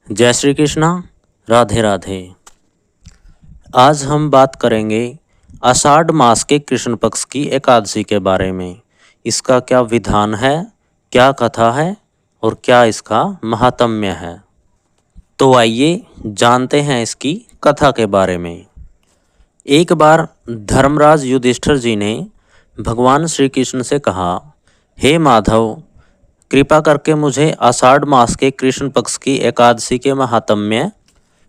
जय श्री कृष्णा। राधे राधे। आज हम बात करेंगे आषाढ़ मास के कृष्ण पक्ष की एकादशी के बारे में। इसका क्या विधान है, क्या कथा है और क्या इसका महात्म्य है। तो आइए जानते हैं इसकी कथा के बारे में। एक बार धर्मराज युधिष्ठिर जी ने भगवान श्री कृष्ण से कहा, हे माधव, कृपा करके मुझे आषाढ़ मास के कृष्ण पक्ष की एकादशी के महात्म्य,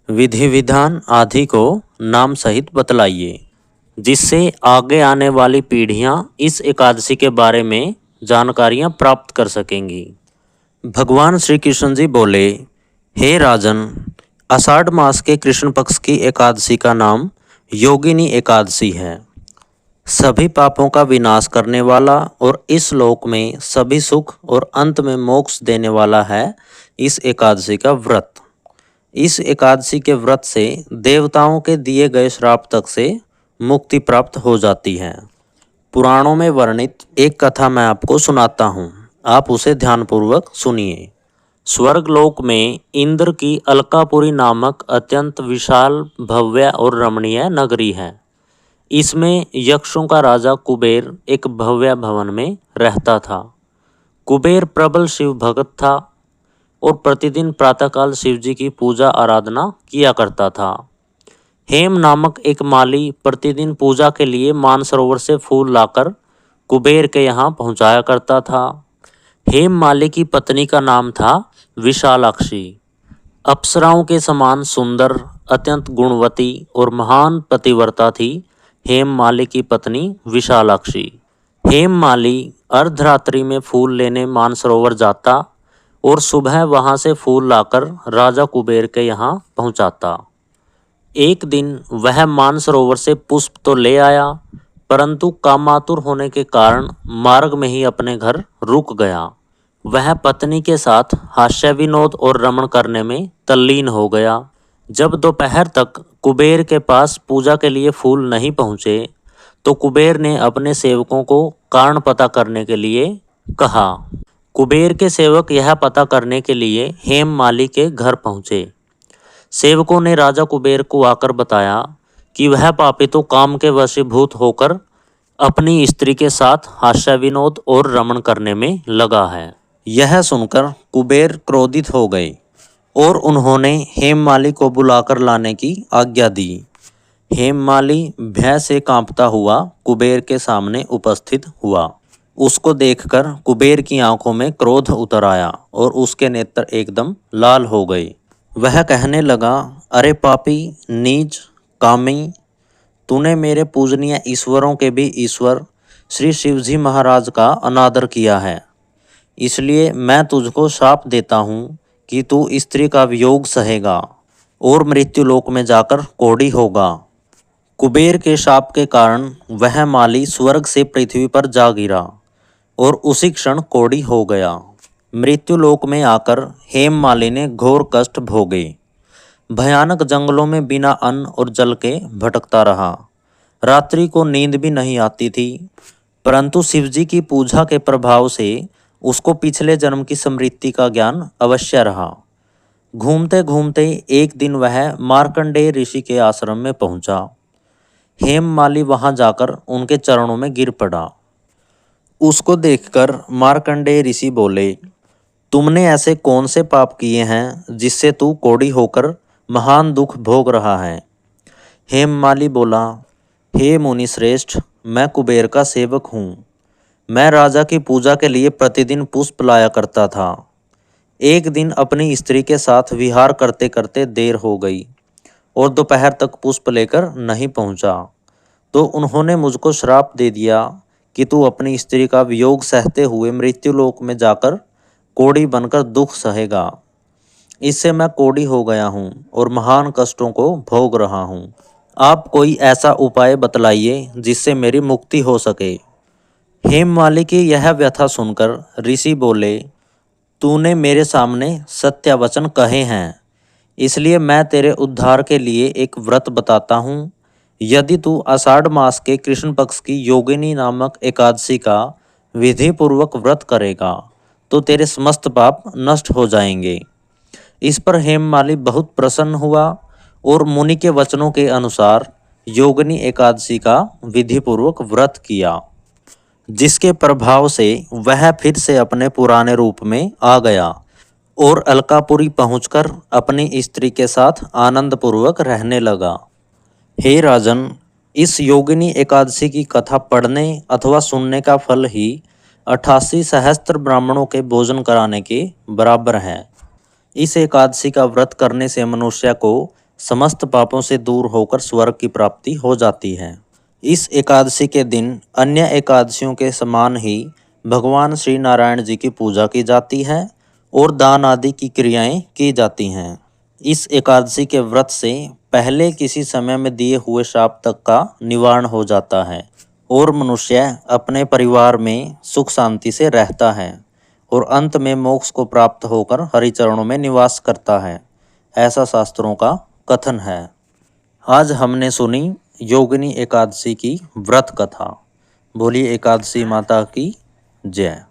विधि विधान आदि को नाम सहित बतलाइए, जिससे आगे आने वाली पीढ़ियां इस एकादशी के बारे में जानकारियां प्राप्त कर सकेंगी। भगवान श्री कृष्ण जी बोले, हे राजन, आषाढ़ मास के कृष्ण पक्ष की एकादशी का नाम योगिनी एकादशी है। सभी पापों का विनाश करने वाला और इस लोक में सभी सुख और अंत में मोक्ष देने वाला है इस एकादशी का व्रत। इस एकादशी के व्रत से देवताओं के दिए गए श्राप तक से मुक्ति प्राप्त हो जाती है। पुराणों में वर्णित एक कथा मैं आपको सुनाता हूँ, आप उसे ध्यानपूर्वक सुनिए। स्वर्गलोक में इंद्र की अलकापुरी नामक अत्यंत विशाल, भव्य और रमणीय नगरी है। इसमें यक्षों का राजा कुबेर एक भव्य भवन में रहता था। कुबेर प्रबल शिव भक्त था और प्रतिदिन प्रातःकाल शिव जी की पूजा आराधना किया करता था। हेम नामक एक माली प्रतिदिन पूजा के लिए मानसरोवर से फूल लाकर कुबेर के यहाँ पहुँचाया करता था। हेम माली की पत्नी का नाम था विशालाक्षी। अप्सराओं के समान सुंदर, अत्यंत गुणवती और महान पतिव्रता थी हेम माली की पत्नी विशालाक्षी। हेम माली अर्धरात्रि में फूल लेने मानसरोवर जाता और सुबह वहां से फूल लाकर राजा कुबेर के यहाँ पहुंचाता। एक दिन वह मानसरोवर से पुष्प तो ले आया, परंतु कामातुर होने के कारण मार्ग में ही अपने घर रुक गया। वह पत्नी के साथ हास्य विनोद और रमण करने में तल्लीन हो गया। जब दोपहर तक कुबेर के पास पूजा के लिए फूल नहीं पहुँचे तो कुबेर ने अपने सेवकों को कारण पता करने के लिए कहा। कुबेर के सेवक यह पता करने के लिए हेम माली के घर पहुँचे। सेवकों ने राजा कुबेर को आकर बताया कि वह पापी तो काम के वशीभूत होकर अपनी स्त्री के साथ हास्य विनोद और रमण करने में लगा है। यह सुनकर कुबेर क्रोधित हो गए और उन्होंने हेममाली को बुलाकर लाने की आज्ञा दी। हेममाली भय से कांपता हुआ कुबेर के सामने उपस्थित हुआ। उसको देखकर कुबेर की आंखों में क्रोध उतर आया और उसके नेत्र एकदम लाल हो गए। वह कहने लगा, अरे पापी, नीच, कामी, तूने मेरे पूजनीय ईश्वरों के भी ईश्वर श्री शिवजी महाराज का अनादर किया है। इसलिए मैं तुझको श्राप देता हूँ कि तू स्त्री का वियोग सहेगा और मृत्युलोक में जाकर कोढ़ी होगा। कुबेर के शाप के कारण वह माली स्वर्ग से पृथ्वी पर जा गिरा और उसी क्षण कोढ़ी हो गया। मृत्युलोक में आकर हेम माली ने घोर कष्ट भोगे। भयानक जंगलों में बिना अन्न और जल के भटकता रहा। रात्रि को नींद भी नहीं आती थी, परंतु शिवजी की पूजा के प्रभाव से उसको पिछले जन्म की स्मृति का ज्ञान अवश्य रहा। घूमते घूमते एक दिन वह मार्कंडेय ऋषि के आश्रम में पहुंचा। हेम माली वहां जाकर उनके चरणों में गिर पड़ा। उसको देखकर मार्कंडेय ऋषि बोले, तुमने ऐसे कौन से पाप किए हैं जिससे तू कोढ़ी होकर महान दुख भोग रहा है। हेम माली बोला, हे मुनि श्रेष्ठ, मैं कुबेर का सेवक हूँ। मैं राजा की पूजा के लिए प्रतिदिन पुष्प लाया करता था। एक दिन अपनी स्त्री के साथ विहार करते करते देर हो गई और दोपहर तक पुष्प लेकर नहीं पहुंचा, तो उन्होंने मुझको श्राप दे दिया कि तू अपनी स्त्री का वियोग सहते हुए मृत्युलोक में जाकर कोढ़ी बनकर दुख सहेगा। इससे मैं कोढ़ी हो गया हूँ और महान कष्टों को भोग रहा हूँ। आप कोई ऐसा उपाय बतलाइए जिससे मेरी मुक्ति हो सके। हेममाली की यह व्यथा सुनकर ऋषि बोले, तूने मेरे सामने सत्य वचन कहे हैं, इसलिए मैं तेरे उद्धार के लिए एक व्रत बताता हूँ। यदि तू आषाढ़ मास के कृष्ण पक्ष की योगिनी नामक एकादशी का विधि पूर्वक व्रत करेगा तो तेरे समस्त पाप नष्ट हो जाएंगे। इस पर हेममाली बहुत प्रसन्न हुआ और मुनि के वचनों के अनुसार योगिनी एकादशी का विधिपूर्वक व्रत किया, जिसके प्रभाव से वह फिर से अपने पुराने रूप में आ गया और अलकापुरी पहुंचकर अपनी स्त्री के साथ आनंदपूर्वक रहने लगा। हे राजन, इस योगिनी एकादशी की कथा पढ़ने अथवा सुनने का फल ही 88 सहस्त्र ब्राह्मणों के भोजन कराने के बराबर है। इस एकादशी का व्रत करने से मनुष्य को समस्त पापों से दूर होकर स्वर्ग की प्राप्ति हो जाती है। इस एकादशी के दिन अन्य एकादशियों के समान ही भगवान श्री नारायण जी की पूजा की जाती है और दान आदि की क्रियाएं की जाती हैं। इस एकादशी के व्रत से पहले किसी समय में दिए हुए शाप तक का निवारण हो जाता है और मनुष्य अपने परिवार में सुख शांति से रहता है और अंत में मोक्ष को प्राप्त होकर हरिचरणों में निवास करता है, ऐसा शास्त्रों का कथन है। आज हमने सुनी योगिनी एकादशी की व्रत कथा। बोलिए एकादशी माता की जय।